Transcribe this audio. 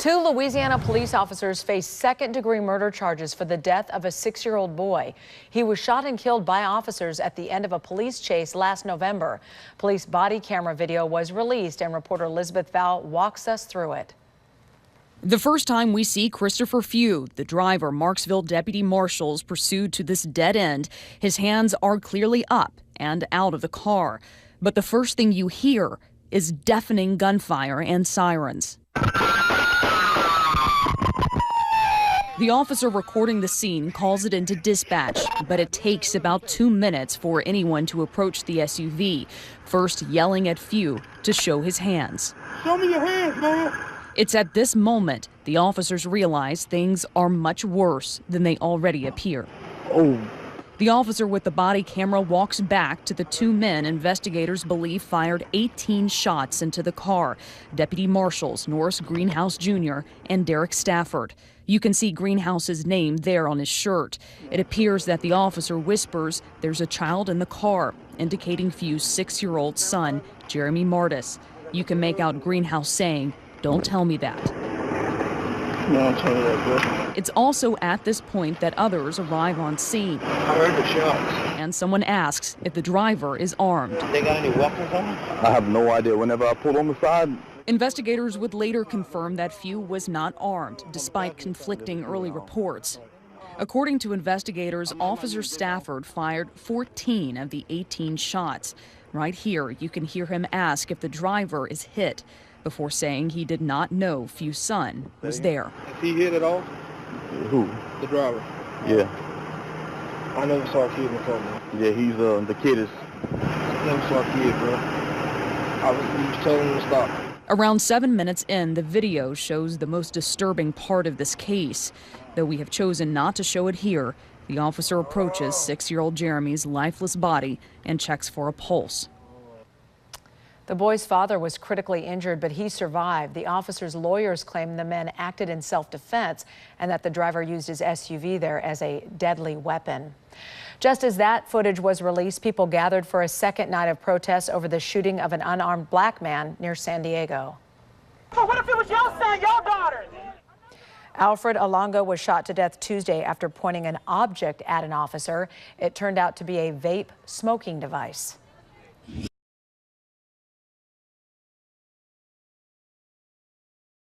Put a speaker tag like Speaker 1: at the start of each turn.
Speaker 1: Two Louisiana police officers face second-degree murder charges for the death of a 6-year-old boy. He was shot and killed by officers at the end of a police chase last November. Police body camera video was released, and reporter Elizabeth Val walks us through it.
Speaker 2: The first time we see Christopher Few, the driver Marksville deputy marshals pursued to this dead end, his hands are clearly up and out of the car. But the first thing you hear is deafening gunfire and sirens. The officer recording the scene calls it into dispatch, but it takes about 2 minutes for anyone to approach the SUV, first yelling at Few to show his hands.
Speaker 3: Show me your hands, man.
Speaker 2: It's at this moment the officers realize things are much worse than they already appear.
Speaker 3: Oh.
Speaker 2: The officer with the body camera walks back to the two men investigators believe fired 18 shots into the car. Deputy Marshals Norris Greenhouse Jr. and Derek Stafford. You can see Greenhouse's name there on his shirt. It appears that the officer whispers there's a child in the car, indicating Few's 6-year-old son, Jeremy Martis. You can make out Greenhouse saying, "Don't tell me that."
Speaker 3: No, don't tell me that, bro.
Speaker 2: It's also at this point that others arrive on scene.
Speaker 3: I heard the shots.
Speaker 2: And someone asks if the driver is armed.
Speaker 3: They got any weapons on them?
Speaker 4: I have no idea. Whenever I pulled on the side.
Speaker 2: Investigators would later confirm that Few was not armed, despite conflicting early reports. According to investigators, Officer Stafford fired 14 of the 18 shots. Right here, you can hear him ask if the driver is hit, before saying he did not know Few's son was there.
Speaker 3: Is he hit at all?
Speaker 4: Who?
Speaker 3: The driver.
Speaker 4: Yeah.
Speaker 3: I never saw a kid before, man.
Speaker 4: Yeah, he's the kid is.
Speaker 3: I never saw a kid, bro. He was telling him to stop.
Speaker 2: Around 7 minutes in, the video shows the most disturbing part of this case. Though we have chosen not to show it here, the officer approaches 6-year-old Jeremy's lifeless body and checks for a pulse.
Speaker 1: The boy's father was critically injured, but he survived. The officer's lawyers claim the men acted in self-defense and that the driver used his SUV there as a deadly weapon. Just as that footage was released, people gathered for a second night of protests over the shooting of an unarmed black man near San Diego.
Speaker 5: But what if it was your son, your daughter?
Speaker 1: Alfred Alongo was shot to death Tuesday after pointing an object at an officer. It turned out to be a vape smoking device.